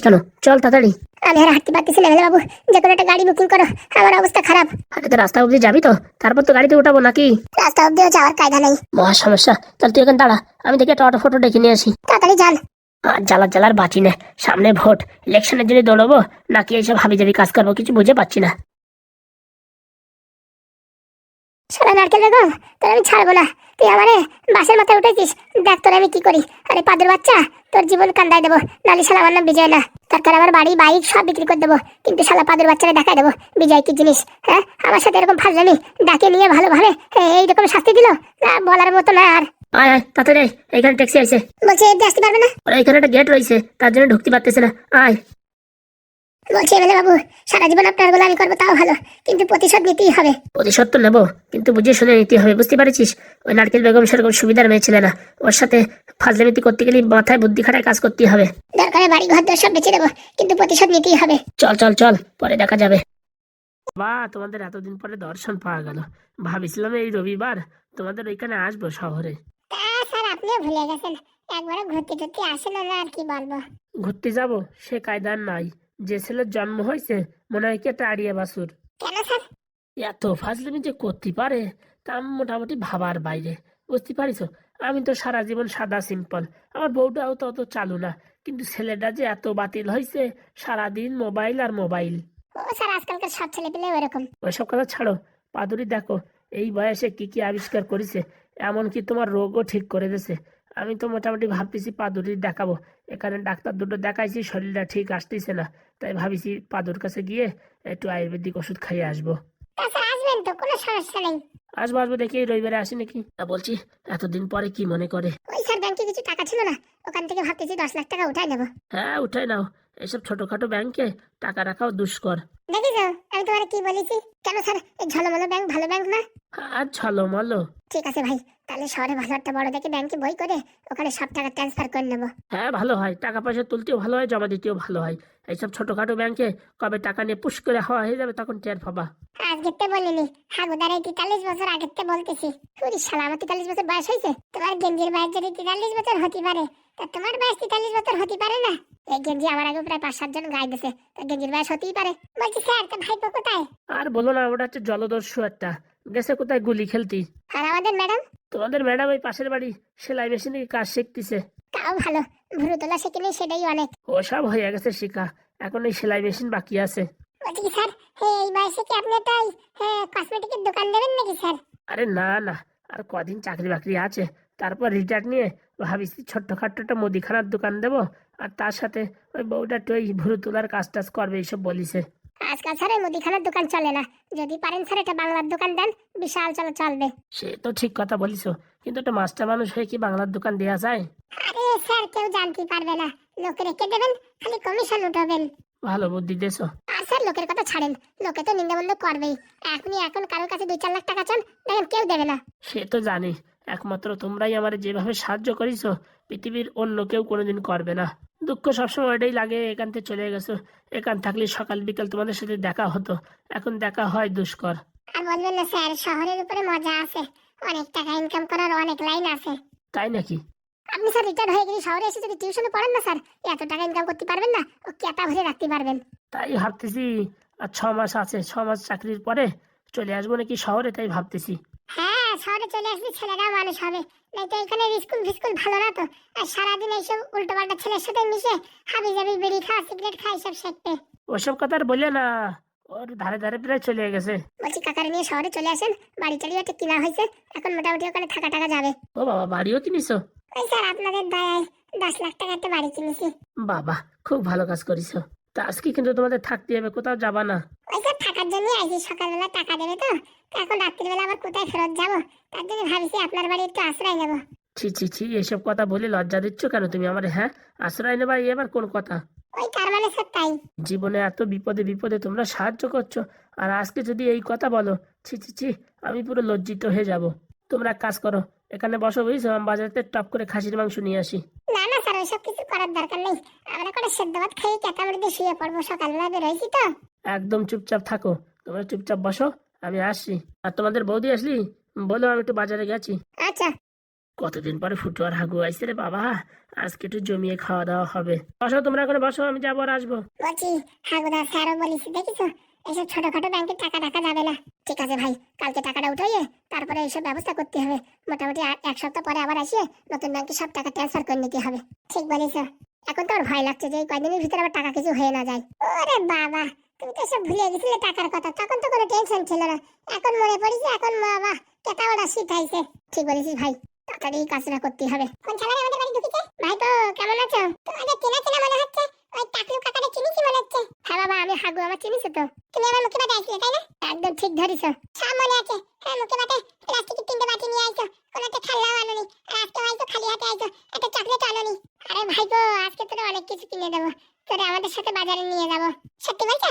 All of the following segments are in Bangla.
কেন? চল তাড়াতাড়ি। আমি আর হাঁটতে পারতেছি না বাবু, যে কোনো একটা গাড়ি বুকিং করো, আমার অবস্থা খারাপ। আরে তো রাস্তা অব্দি যাবি তো? তারপর তো গাড়িতে উঠাবো নাকি? রাস্তা অব্দিও যাওয়ার কায়দা নেই। মহা সমস্যা। তাহলে তুই এখানে দাঁড়া, আমি দেখি একটা অটো ফটো ডেকে নিয়ে আসি। তাড়াতাড়ি যান। আর জ্বালার বাঁচি না। সামনে ভোট, ইলেকশনের জন্য দৌড়বো নাকি এইসব হাবি জাবি কাজ করবো কিছু বুঝে পাচ্ছি না। শালা নারকেল বেগম, তোর আমি ছাড়বো না। তুই আমারে বাসের মাথায় উঠেছিস, দেখ তোর আমি কি করি। আরে পাদের বাচ্চা, তোর জীবন কান্দাই দেবো। নালি শালা আমার নাম বিজয় না, তারপর আমার বাড়ি বাইক সব বিক্রি করে দেবো, কিন্তু শালা পাদের বাচ্চারা দেখাই দেবো বিজয় কি জিনিস। হ্যাঁ, আমার সাথে এরকম ফাজলামি ডাকে নিয়ে ভালোভাবে এইরকম শাস্তি দিল, বলার মতো না আর। আয় আয় তাড়াতাড়ি, এখানে ট্যাক্সি আছে। বলছে এদিকে আসতে পারবে না? ওরা এখানে একটা গেট রয়েছে, তার জন্য ঢুকতে পারতেছে না। আয়। বলছে এমএলএ বাবু, সারা জীবন আপনার গোলামি করবো তাও ভালো, কিন্তু প্রতিশোধ নিতেই হবে। প্রতিশোধ তো নেবো, কিন্তু বুঝে শুনে নিতে হবে, বুঝতে পারছিস? ওই নারকেল বেগম সেরকম সুবিধার মেয়ে ছিল না, ওর সাথে ফাজলামিতি করতে গেলে মাথায় বুদ্ধি খাটায় কাজ করতে হবে। দরকারে বাড়ি ঘর দর সব বেঁচে দেবো, কিন্তু প্রতিশোধ নিতেই হবে। চল চল চল, পরে দেখা যাবে। বা তোমাদের এতদিন পরে দর্শন পাওয়া গেল। ভাবিছিলাম এই রবিবার তোমাদের ওইখানে আসবো শহরে। তা স্যার আপনিও ভুলে গেছেন, একবারও ঘুরতে টুরতে আসেন না, আর কি বলবো। ঘুরতে যাব সে কায়দার নাই। যে ছেলের জন্ম হয়েছে মনে হয় কি একটা আড়িয়া বাছুর। কেন স্যার? এত ফাজলামি যে করতে পারে তা মোটামুটি ভাবার বাইরে, বুঝতে পারিস? আমি তো সারা জীবন সাদা সিম্পল, আমার বউটাও তো অত চালু না, কিন্তু ছেলেটা যে এত বাতিল হয়েছে, সারাদিন মোবাইল আর মোবাইল। ও স্যার, আজকালকার সব ছেলে পেলে ওরকম। ওইসব কথা ছাড়ো, পাদুরি দেখো এই বয়সে কি কি আবিষ্কার করেছে, এমনকি তোমার রোগও ঠিক করে দিয়েছে। আমি তো মোটামুটি ভাবতেছি পাদুরি দেখাবো। এখানে ডাক্তার দুটো দেখাইছি, শরীরটা ঠিক আসতেছে না, তাই ভাবিছি পাদুর কাছে গিয়ে একটু আয়ুর্বেদিক ওষুধ খাইয়ে আসবো। তা স্যার আসবেন তো, কোনো সমস্যা নেই। আসবো আসবো, দেখি এই রবিবারে আসি নাকি। তা বলছি, এতদিন পরে কি মনে করে? ওই স্যার ব্যাংকে কিছু টাকা ছিল না, ওখান থেকে ভাবতেছি 10 লাখ টাকা উঠাই নেবো। হ্যাঁ উঠাই নাও, এসব ছোটখাটো ব্যাংকে টাকা রাখাও দুষ্কর। দেখিস আমি তোমার কি বলেছি? কেন স্যার, এই ঝলমলো ব্যাংক ভালো ব্যাংক না? আর ঝলমলো। ঠিক আছে ভাই, তাহলে শহরে ভালো একটা বড় দেখে ব্যাংকে বই করে ওখানে সব টাকা ট্রান্সফার করে নেবো। হ্যাঁ ভালো হয়, টাকা পয়সা তুলতেও ভালো হয়, জমা দিতেও ভালো হয়। এইসব ছোটখাটো ব্যাংকে কবে টাকা নিয়ে পুশ করে হওয়া হয়ে যাবে তখন টের পাবা। আজকে বলিনি, হাগুদার এই 43 বছর আগের বলতেছি। পুরি শালা, আমার 43 বছর বয়স হয়েছে, তোমার গেঞ্জির বয়স যদি 43 বছর হতে পারে, তা তোমার বয়স 43 বছর হতে পারে না? এই গেঞ্জি আমার আগে প্রায় 5-7 জন গায়ে দিছে, তা গেঞ্জির বয়স হতেই পারে। বলছি স্যার, তা ভাইপো কোথায়? আর বলো না, ওটা হচ্ছে জলদস্যু একটা, গেছে কোথায় গুলি খেলতি। আর আমাদের ম্যাডাম? তোমাদের ম্যাডাম ওই পাশের বাড়ি সেলাই মেশিনে কাজ শিখতেছে। তাও ভালো, ভুরু তোলা শিখিনি সেটাই অনেক। ওসব হয়ে গেছে শিখা, এখন এই সেলাই মেশিন বাকি আছে। বলছি কি স্যার, এই বয়সে কি আপনি একটা কসমেটিকের দোকান দেবেন নাকি স্যার? আরে না না, আর কদিন চাকরি বাকরি আছে, তারপর রিটায়ার নিয়ে ভাবিছি ছোট্টখাট্টো একটা মুদিখানার দোকান দেবো, আর তার সাথে ওই বউটা একটু ওই ভুরু তোলার কাজ টাজ করবে এইসব বলিছে। আজকাল স্যার এই মুদিখানার দোকান চলে না, যদি পারেন স্যার এটা বাংলার দোকান দেন, বিশাল চলবে। সে তো ঠিক কথা বলিছো, কিন্তু একটা মাস্টার মানুষ হয়ে কি বাংলার দোকান দেওয়া যায়? আরে স্যার, কেউ জানতে পারবে না, লোক রেখে দেবেন, খালি কমিশন উঠাবেন। ভালো বুদ্ধি দেছো। আর স্যার লোকের কথা ছাড়েন, লোকে তো নিন্দাবন্ধ করবেই। এখন কারোর কাছে 2-4 লাখ টাকা চান, দেখেন কেউ দেবে না। সে তো জানি, একমাত্র তোমরাই আমার যেভাবে সাহায্য করেছো পৃথিবীর অন্য কেউ কোনোদিন করবে না। দুঃখ সবসময় এটাই লাগে, এখান থেকে চলে গেছো। এখান থাকলে সকাল বিকাল তোমাদের সাথে দেখা হতো, এখন দেখা হয় দুষ্কর। আর বলবেন না স্যার, শহরের উপরে মজা আছে, অনেক টাকা ইনকাম করার অনেক লাইন আছে। তাই নাকি? আপনি স্যার রিটায়ার হয়ে গেলে শহরে এসে যদি টিউশনে পড়েন না স্যার, এত টাকা ইনকাম করতে পারবেন না, ও কেতা ভরে রাখতে পারবেন। তাই ভাবতেছি, আর 6 মাস আছে, 6 মাস চাকরির পরে চলে আসবো নাকি শহরে, তাই ভাবতেছি। হ্যাঁ, শহরে চলে আসলে ছেলেরাও মানুষ হবে, নয়তো এখানে স্কুল ফিস্কুল ভালো না তো, আর সারাদিন এইসব উল্টোপাল্টা ছেলের সাথে মিশে হাবি জাবি বিড়ি খাওয়া সিগারেট খাওয়া এইসব শিখবে। ওসব কথা আর বললে না, ওর ধারে ধারে প্রায় চলে গেছে। বলছি কাকারে নিয়ে শহরে চলে আসেন, বাড়ি টাড়িও একটা কিনা হয়েছে, এখন মোটামুটি ওখানে থাকা টাকা যাবে। ও বাবা, বাড়িও কিনিছো? ওই স্যার আপনাদের দয়ায় 10 লাখ টাকা একটা বাড়ি কিনেছি। বাবা, খুব ভালো কাজ করেছো। তা আজকে কিন্তু তোমাদের থাকতে হবে, কোথাও যাবা না? ওই স্যার থাকার জন্যই আইছি, সকালবেলা টাকা দেবে তো, এখন রাত্রিবেলা আবার কোথায় ফেরত যাবো, তার জন্য ভাবিছি আপনার বাড়ি একটু আশ্রয় নেবো। ছি ছি ছি, এসব কথা বলে লজ্জা দিচ্ছ কেন তুমি আমার? হ্যাঁ, আশ্রয় নেবা, এ আবার কোন কথা? ওই তার মানে স্যার তাই। জীবনে এত বিপদে বিপদে তোমরা সাহায্য করছো, আর আজকে যদি এই কথা বলো, ছি ছি ছি, আমি পুরো লজ্জিত হয়ে যাব। তোমরা এক কাজ করো, এখানে বসো, বুঝছো? আমি বাজারে টপ করে খাসির মাংস নিয়ে আসি। না না স্যার, ওইসব কিছু করার দরকার নেই, আমরা করে সেদ্ধ ভাত খাই কেতামড়ি দিয়ে শুয়ে পড়বো, সকালবেলা বেরোইছি তো। একদম চুপচাপ থাকো, তোমরা চুপচাপ বসো, আমি আসছি। আর তোমাদের বৌদি আসলি বলো আমি একটু বাজারে গেছি। আচ্ছা। কতদিন পরে ফুটু আর হাগু আইসে রে বাবা, আজকে একটু জমিয়ে খাওয়া দাওয়া হবে। বসো তোমরা এখন বসো, আমি যাবো আর আসবো। বলছি হাগুদা স্যারও বলিস দেখিস এইসব ছোটখাটো ব্যাংকে টাকা রাখা যাবে না। ঠিক আছে ভাই, কালকে টাকাটা উঠাইয়ে তারপরে এইসব ব্যবস্থা করতে হবে। মোটামুটি এক সপ্তাহ পরে আবার আসিয়ে নতুন ব্যাংকে সব টাকা ট্রান্সফার করে নিতে হবে। ঠিক বলিস। এখন তো আর ভয় লাগছে যে এই কয়দিনের ভিতরে আবার টাকা কিছু হয়ে না যায়। ওরে বাবা, তুমি তো সব ভুলে গেছিলে টাকার কথা, তখন তো কোনো টেনশন ছিল না। এখন মনে পড়েছে, এখন বাবা কেটা ওটা শিখাইছে। ঠিক বলেছিস ভাই, তাড়াতাড়ি কাজটা করতে হবে। কোন ছাড়া আমাদের বাড়ি ঢুকেছে? ভাই তো কেমন আছো? তোমাদের চেনা চেনা মনে হচ্ছে। ওই টাকলু কাকাটা চিনিছি মনে হচ্ছে। হ্যাঁ বাবা, আমি হাগু, আমার চিনিছো তো। তুমি আমার মুখে বাটে আইছিলে তাই না? একদম ঠিক ধরিছো, সব মনে আছে। হ্যাঁ, মুখে বাটে প্লাস্টিকের 3টে বাটি নিয়ে আইছো, কোনোটা খেলনাও আনোনি, আর আজকে আইছো খালি হাতে আইছো, একটা চকলেট আনোনি। আরে ভাই গো, আজকে তোরে অনেক কিছু কিনে দেবো, তোরে আমাদের সাথে বাজারে নিয়ে যাবো। সত্যি বলছো?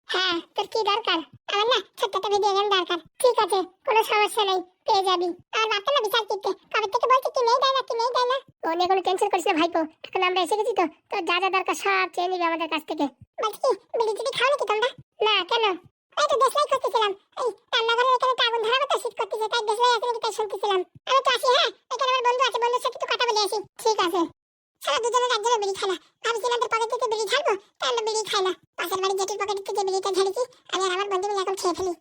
হ্যাঁ, তোর কি দরকার? আমার না ছোট্ট একটা ভিডিও গেম দরকার। ঠিক আছে, কোনো সমস্যা নেই, পেয়ে যাবি। আর বাচ্চা না বিশাল কিনতে, কবে থেকে বলছি কি নেই দেয় না, কি নেই দেয় না। ও নিয়ে কোনো টেনশন করিস না ভাইপো, এখন আমরা এসে গেছি তো, তোর যা যা দরকার সব চেয়ে নিবি আমাদের কাছ থেকে। বলছি কি, বিড়ি টিড়ি খাও নাকি তোমরা? না, কেন? এই তো দেশলাই করতেছিলাম, এই রান্নাঘরের এখানে আগুন ধরাবো তো, শীত করতেছে, তাই দেশলাই আছে নাকি তাই শুনতেছিলাম। আমি তো আসি, হ্যাঁ, এখানে আমার বন্ধু আছে, বন্ধুর সাথে একটু কথা বলে আসি। ঠিক আছে। সারা দুজনের একজনের বিড়ি খায় না, ভাবছিলাম তোর পকেট থেকে বিড়ি ঝাড়বো, তাই আমরা বিড়ি খাই না। পাশের বাড়ি জেঠির পকেট থেকে বিড়িটা ঝাড়েছি, আমি আর আমার বন্ধু মিলে এখন খেয়ে ফেলি।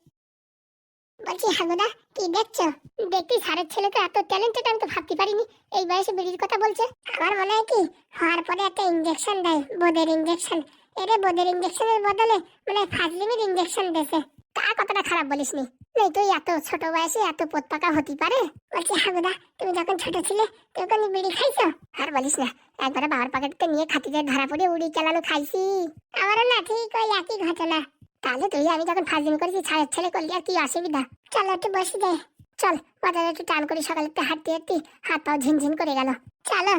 বলছি হাগুদা, কি দেখছো? দেখতে স্যারের ছেলে তো এত ট্যালেন্টেড, আমি তো ভাবতে পারিনি এই বয়সে বিড়ির কথা বলছে। আমার মনে হয় কি, হওয়ার পরে একটা ইঞ্জেকশন দেয়, বোদের ইঞ্জেকশন। এরে বোদের ইঞ্জেকশনের বদলে মানে ফাজলিমির ইঞ্জেকশন দেছে। তা কতটা খারাপ বলিসনি। নেই তুই এত ছোট বয়সে এত পোতপাকা হতে পারে? বলছি হাগুদা, তুমি যখন ছোট ছিলে তখন বিড়ি খাইছো? আর বলিস না, একবারে বাবার পকেটে নিয়ে খাতিতে ধরা পড়ে উড়ি চালানো খাইছি। আমারও না ঠিক ওই একই ঘটনা। তাহলে তুই আমি যখন ফাজিল করেছি, ছাড়ের ছেলে করলি, আর কি অসুবিধা? চল একটু বসে যাই, চল বাজারে একটু টান করি, সকালে একটু হাঁটতে হাঁটতে হাত পাও ঝিনঝিন করে গেল। চলো।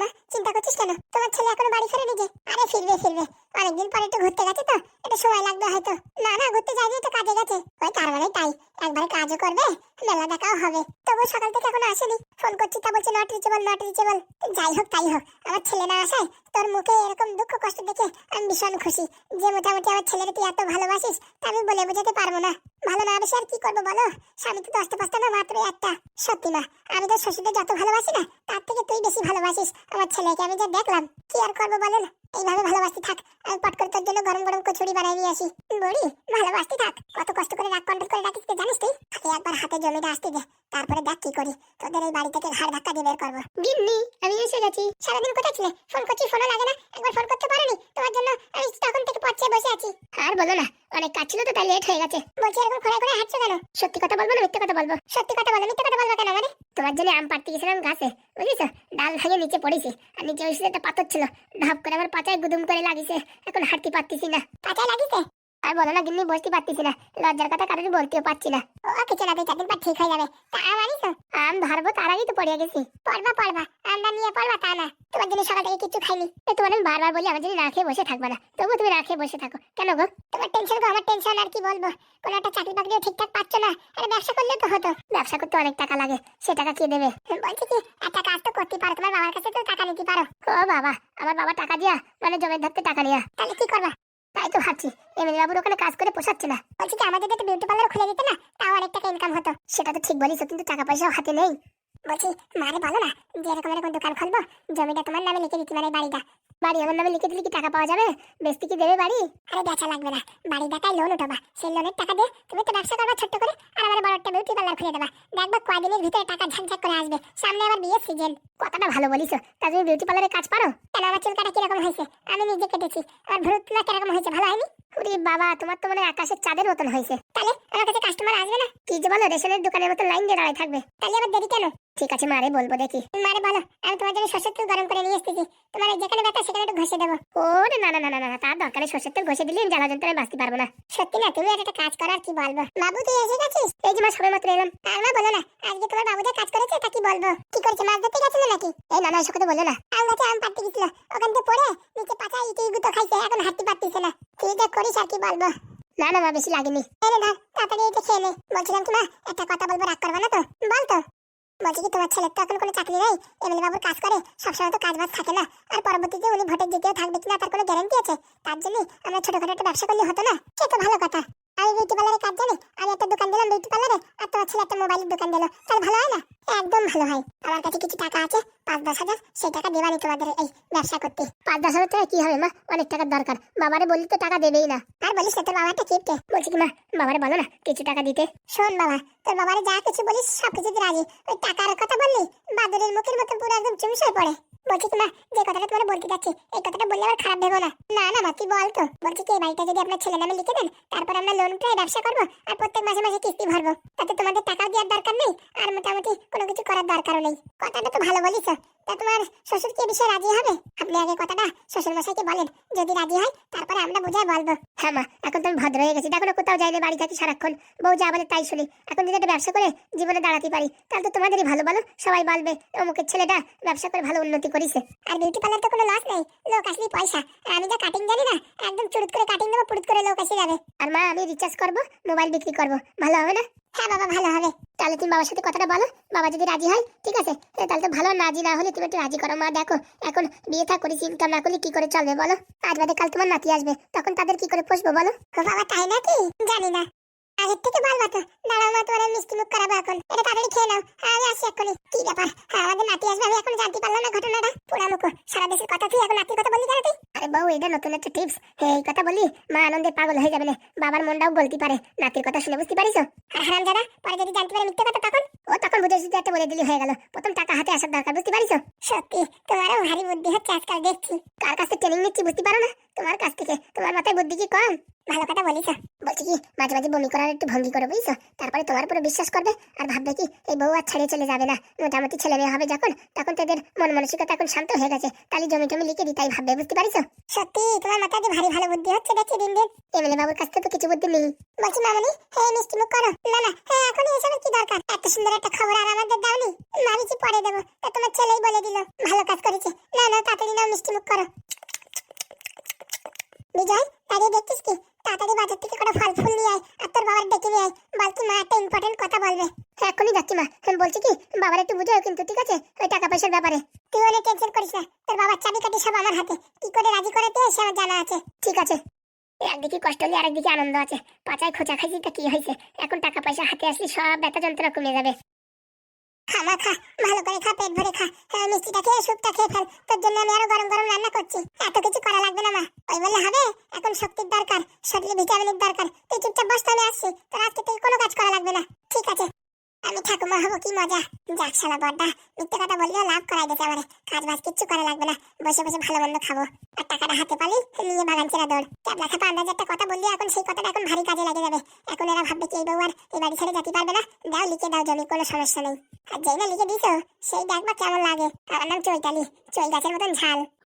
মা, চিন্তা করছিস কেন? তোমার ছেলে এখনো বাড়ি ফেরেনি যে? আরে ফিরবে ফিরবে, অনেকদিন পরে একটু ঘুরতে গেছে তো, একটু সময় লাগবে হয়তো। না না, ঘুরতে যাইনি তো, কাজে গেছে। ওই তার মানে তাই, একবারে কাজও করবে, মেলা দেখাও হবে। তবু সকাল থেকে এখনো আসেনি, ফোন করছি তা বলছে নট রিচেবল, নট রিচেবল। যাই হোক তাই হোক, আমার ছেলে না আসায় তোর মুখে এরকম দুঃখ কষ্ট দেখে আমি ভীষণ খুশি যে মোটামুটি আমার ছেলের তুই এত ভালোবাসিস, তা আমি বলে বোঝাতে পারবো না। ভালো না বেশি আর কি করবো বলো, স্বামী তো 10টা 5টা না, মাত্র একটা। সত্যি মা, আমি তো শ্বশুরদের যত ভালোবাসি না, তার থেকে তুই বেশি ভালোবাসিস আমার ছেলেকে। আমি যা দেখলাম, কি আর করবো বলো না, এইভাবে ভালোবাসতে থাক। আমি পট করে তোর জন্য গরম গরম কচুরি বানাই নিয়ে আসি। বড়ি ভালোবাসতে থাক, কত কষ্ট করে রাগ কন্ট্রোল করে রাখিস তুই জানিস? তুই খালি একবার হাতে জমিটা আসতে দে, তারপরে দেখ কি করি, তোদের এই বাড়ি থেকে ঘাড় ধাক্কা দিয়ে বের করবো। গিন্নি, আমি এসে গেছি। সারাদিন কোথায় ছিলে? ফোন করছি, ফোনও লাগে না, একবার ফোন করতে পারোনি? তোমার জন্য আমি তখন থেকে পথে বসে আছি। আর বলো না, অনেক কাজ ছিল তো তাই লেট হয়ে গেছে। বলছি এরকম ঘুরে ঘুরে হাঁটছো কেন? সত্যি কথা বলবো না মিথ্যে কথা বলবো? সত্যি কথা বলো, মিথ্যে কথা বলবো কেন? মানে তোমার জন্য আম পাড়তে গেছিলাম গাছে, বুঝেছো, ডাল ভেঙে নিচে পড়েছি, আর নিচে ওই একটা পাথর ছিল, ধাপ করে আমার পাচায় গুদুম করে লাগিছে, এখন হাঁটতে পারতেছি না। পাচায় লাগিছে? আর বলো না গিন্নি, বসতে পারতেছি না, লজ্জার কথা কারোর বলতেও পারছি না। ও কিছু না, 2-4 দিন পর ঠিক হয়ে যাবে। তা আম আনিস? আম ধরবো তার আগেই তো পড়ে গেছি। পড়বা পড়বা, আমটা নিয়ে পড়বা তা না, তোমার জন্য সকাল থেকে কিছু খাইনি। তোমার আমি বারবার বলি আমার জন্য না খেয়ে বসে থাকবা না, তবু তুমি না খেয়ে বসে থাকো কেন গো? তোমার টেনশন গো, আমার টেনশন। আর কি বলবো, কোনো একটা চাকরি বাকরিও ঠিকঠাক পাচ্ছ না। আরে ব্যবসা করলে তো হতো। ব্যবসা করতে অনেক টাকা লাগে, সে টাকা কে দেবে? বলছি কি, একটা কাজ তো করতে পারো, তোমার বাবার কাছে তো টাকা নিতে পারো। ও বাবা, আমার বাবা টাকা দিয়া মানে জমির ধরতে টাকা নিয়া, তাহলে কি করবা? তাই তো ভাবছি, এমএলএ বাবুর ওখানে কাজ করে পোষাচ্ছে না। বলছি কি, আমাদের একটা বিউটি পার্লার খুলে দিতে না, তাও অনেক টাকা ইনকাম হতো। সেটা তো ঠিক বলিস, কিন্তু টাকা পয়সাও হাতে নেই। বলছি মারে বলো না যে এরকম এরকম দোকান খুলবো, জমিটা তোমার নামে লিখে দিতে, মানে বাড়িটা। বাড়ি আমার নামে লিখে দিলে কি টাকা পাওয়া যাবে? বেচতে কি দেবে বাড়ি? আরে বেচা লাগবে না, বাড়ি দেখায় লোন উঠাবা, সেই লোনের টাকা দিয়ে তুমি তো ব্যবসা করবা ছোট্ট করে, আর আমার বড় একটা বিউটি পার্লার খুলে দেবা। দেখবা কয়দিনের ভিতরে টাকা ঝাঁকঝাঁক করে আসবে। সামনে আবার বিয়ের সিজন। কথাটা ভালো বলিস, তা তুমি বিউটি পার্লারে কাজ পারো? কেন, আমার চুল কাটা কিরকম হয়েছে আমি নিজে কেটেছি, আর ভ্রুত তুলা কিরকম হয়েছে, ভালো হয়নি? ওরে বাবা, তোমার তো মানে আকাশের চাঁদের মতন হয়েছে। তাহলে আমার কাছে কাস্টমার আসবে না? কি যে বলো, রেশনের দোকানের মতো লাইন দিয়ে দাঁড়ায় থাকবে। তাহলে আবার দেরি কেন? ঠিক আছে মারে বলবো, দেখি। মারে বলো, আমি তোমার জন্য সরষের তেল গরম করে নিয়ে এসেছি, তোমার যেখানে ব্যথা সেখানে একটু ঘষে দেবো। ওরে না না না না না, তার দরকারে সরষের তেল ঘষে দিলে জ্বালা যন্ত্রণায় বাঁচতে পারবো না। সত্যি না, তুমি একটা কাজ করো, আর কি বলবো। বাবু তুই এসে গেছিস? এই যে মা, সবে মাত্র এলাম। আর মা বলো না, আজকে তোমার বাবু যে কাজ করেছে তা কি বলবো? কি করেছে, মাছ ধরতে গেছিল নাকি? এই না না, এসব কথা বলো না। আম গাছে আম পাড়তে গেছিল, ওখান থেকে পড়ে নিচে পাতা ইটি গুতো খাইছে, এখন হাঁটতে পারতেছে না। কি যে করিস আর কি বলবো। না না মা, বেশি লাগেনি। এনে ধর, তাড়াতাড়ি এটা খেয়ে নে। বলছিলাম কি মা, একটা কথা বলবো, রাগ করবে না তো? বল তো। বলছি কি, তোমার ছেলের তো এখন কোনো চাকরি নেই, এমএলএ বাবুর কাজ করে, সবসময় তো কাজ বাজ থাকে না, আর পরবর্তীতে উনি ভোটে জিতেও থাকবে কিনা তার কোনো গ্যারান্টি আছে? তার জন্য আমরা ছোটখাটো একটা ব্যবসা করলে হতো না? সে তো ভালো কথা। আমি বিউটি পার্লারে কাজ জানি, আমি একটা দোকান দিলাম বিউটি পার্লারে, আর তোমার ছেলে একটা মোবাইলের দোকান দিল, তাহলে ভালো হয় না? একদম ভালো হয়। আমার কাছে কিছু টাকা আছে, 5-10 হাজার, সেই টাকা দেবানি তোমাদের এই ব্যবসা করতে। 5-10 হাজার টাকা কি হবে মা? অনেক টাকার দরকার। বাবারে বললি তো টাকা দেবেই না। আর বলিস না, তোর বাবাটা কিপটে। বলছি কি মা, বাবারে বলো না কিছু টাকা দিতে। শোন বাবা, তোর বাবারে যা কিছু বলিস সব কিছুতে রাজি। ওই টাকার কথা বললি বাদুরের মুখের মতো পুরো একদম চুমিস হয়ে পড়ে। বলছি কি মা, যে কথাটা তোমার বলতে যাচ্ছি, এই কথাটা বললে আবার খারাপ ভেবো না। না না মা, তুই বল তো। বলছি কি, এই বাড়িটা যদি আপনার ছেলে নামে লিখে দেন, তারপর আমরা লোন উঠায় ব্যবসা করবো, আর প্রত্যেক মাসে মাসে কিস্তি ভরবো। তাতে তোমাদের টাকাও দেওয়ার দরকার নেই, আর মোটামুটি কোনো কিছু করার দরকারও নেই। কথাটা তো ভালো বলিস। তা তোমার শ্বশুর কি বিষয়ে রাজি হবে? আপনি আগে কথাটা শ্বশুর মশাইকে বলেন, যদি রাজি হয় তারপরে আমরা বুঝায় বলবো। হ্যাঁ মা, এখন তো আমি ভদ্র হয়ে গেছি, দেখো না কোথাও যাইলে বাড়ি থাকি সারাক্ষণ, বউ যা বলে তাই শুনি। এখন যদি একটা ব্যবসা করে জীবনে দাঁড়াতে পারি, তাহলে তো তোমাদেরই ভালো। বলো, সবাই বলবে অমুকের ছেলেটা ব্যবসা করে ভালো উন্নতি করেছে। আর বিউটি পার্লার তো কোনো লস নেই, লোক আসলেই পয়সা। আর আমি যা কাটিং জানি না, একদম চুরুত করে কাটিং দেবো, পুরুত করে লোক এসে যাবে। আর মা, আমি রিচার্জ করবো, মোবাইল বিক্রি করবো, ভালো হবে না? হ্যাঁ বাবা, ভালো হবে। তাহলে তুমি বাবার সাথে কথাটা বলো, বাবা যদি রাজি হয় ঠিক আছে, তাহলে তো ভালো। রাজি না হলে তুমি একটু রাজি করো। মা দেখো, এখন বিয়ে থা করেছি, ইনকাম না করলে কি করে চলবে বলো? আজ বাদে কাল তোমার নাতি আসবে, তখন তাদের কি করে পুষবো বলো? ও বাবা, তাই নাকি? জানি না, আগের থেকে বলবা তো। দাঁড়াও মা, তোমার মিষ্টি মুখ করাবো এখন। এটা তাড়াতাড়ি খেয়ে নাও। হ্যাঁ, আমি আসছি এক্ষুনি। কি ব্যাপার? হ্যাঁ, আমাদের নাতি আসবে, আমি এখন জানতে পারলাম না ঘটনাটা। পুরা মুখো, সারা দেশের কথা তুই এখন নাতির কথা বললি কেন তুই? আরে বউ, এটা নতুন একটা টিপস। এই কথা বলি মা আনন্দে পাগল হয়ে যাবে না, বাবার মনটাও বলতে পারে। নাতির কথা শুনে বুঝতে পারিস? আর হারাম দাদা, পরে যদি জানতে পারে মিথ্যে কথা, তখন তখন বুঝে শুধু একটা বলে দিলি হয়ে গেল। প্রথম টাকা হাতে আসার দরকার, বুঝতে পারিস? সত্যি তোমারও ভারী বুদ্ধি হচ্ছে আজকাল দেখছি। কার কাছ থেকে ট্রেনিং নিচ্ছি বুঝতে পারো না? তোমার কাছ থেকে। তোমার মাথায় বুদ্ধি কি কম? ভালো কথা বলিস। বলছি কি, মাঝে মাঝে বমি করার একটু ভঙ্গি করে বুঝছো, তারপরে তোমার উপরে বিশ্বাস করবে, আর ভাববে কি এই বউ আর ছেড়ে চলে যাবে না। মোটামুটি ছেলে মেয়ে হবে যখন, তখন তাদের মন মানসিকতা এখন শান্ত হয়ে গেছে, তাহলে জমি টমি লিখে দিই, তাই ভাববে। বুঝতে পারিস? সত্যি তোমার মাথায় যে ভারী ভালো বুদ্ধি হচ্ছে দেখছি দিন দিন। এমএলএ বাবুর কাছ থেকে তো কিছু বুদ্ধি নেই। বলছি মামনি, হ্যাঁ মিষ্টি মুখ করো। না না, হ্যাঁ এখনই এসবের কি দরকার? এত সুন্দর একটা খবর আর আমাদের দাওনি? ভাবিছি পরে দেবো, তা তোমার ছেলেই বলে দিল। ভালো কাজ করেছে। না না, তাড়াতাড়ি নাও, মিষ্টি মুখ করো। বিজয়, দাঁড়িয়ে দেখছিস কি? তাড়াতাড়ি বাজার থেকে কোনো ফল ফুল নিয়ে আয়, আর তোর বাবার ডেকে নিয়ে আয়। বলছি মা একটা ইম্পর্টেন্ট কথা বলবে। হ্যাঁ, এখনই যাচ্ছি মা। বলছি কি, বাবার একটু বুঝাও কিন্তু, ঠিক আছে? ওই টাকা পয়সার ব্যাপারে তুই অনেক টেনশন করিস না, তোর বাবার চাবিকাঠি সব আমার হাতে। কি করে রাজি করাতে হয় সে আমার জানা আছে। ঠিক আছে। একদিকে কষ্ট হলে আরেকদিকে আনন্দ আছে। পাচায় খোঁচা খাইছি তা কি হয়েছে? এখন টাকা পয়সা হাতে আসলে সব ব্যথা যন্ত্রণা কমে যাবে। খামা খা, ভালো করে খা, পেট ভরে খা। হ্যাঁ, মিষ্টিটা খেয়ে স্যুপটা খেয়ে ফেল। তোর জন্য আমি আরো গরম গরম রান্না করছি। এত কিছু করা লাগবে না মা, ওই বললে হবে? এখন শক্তির দরকার, শরীরে ভিটামিনের দরকার। তুই চুপচাপ বস, তাহলে আসছি। তোর আজকে থেকে কোনো কাজ করা লাগবে না, ঠিক আছে? আমি ঠাকুমা হবো, কি মজা। যাক শালা বড়টা মিথ্যে কথা বললেও লাভ করাই দিতে আমারে। কাজ বাজ কিচ্ছু করা লাগবে না, বসে বসে ভালো মন্দ খাবো, আর টাকাটা হাতে পালি নিয়ে বাগান চেরা দৌড়। ক্যাবলা খাপা আন্দাজ একটা কথা বললি, এখন সেই কথাটা এখন ভারী কাজে লাগে যাবে। এখন এরা ভাববে কি এই বউ আর এই বাড়ি ছেড়ে যেতে পারবে না। দাও, লিখে দাও জমি, কোনো সমস্যা নেই। আর যেই না লিখে দিছো সেই দেখবা কেমন লাগে। আমার নাম চৈতালি, চৈ গাছের মতন ঝাল।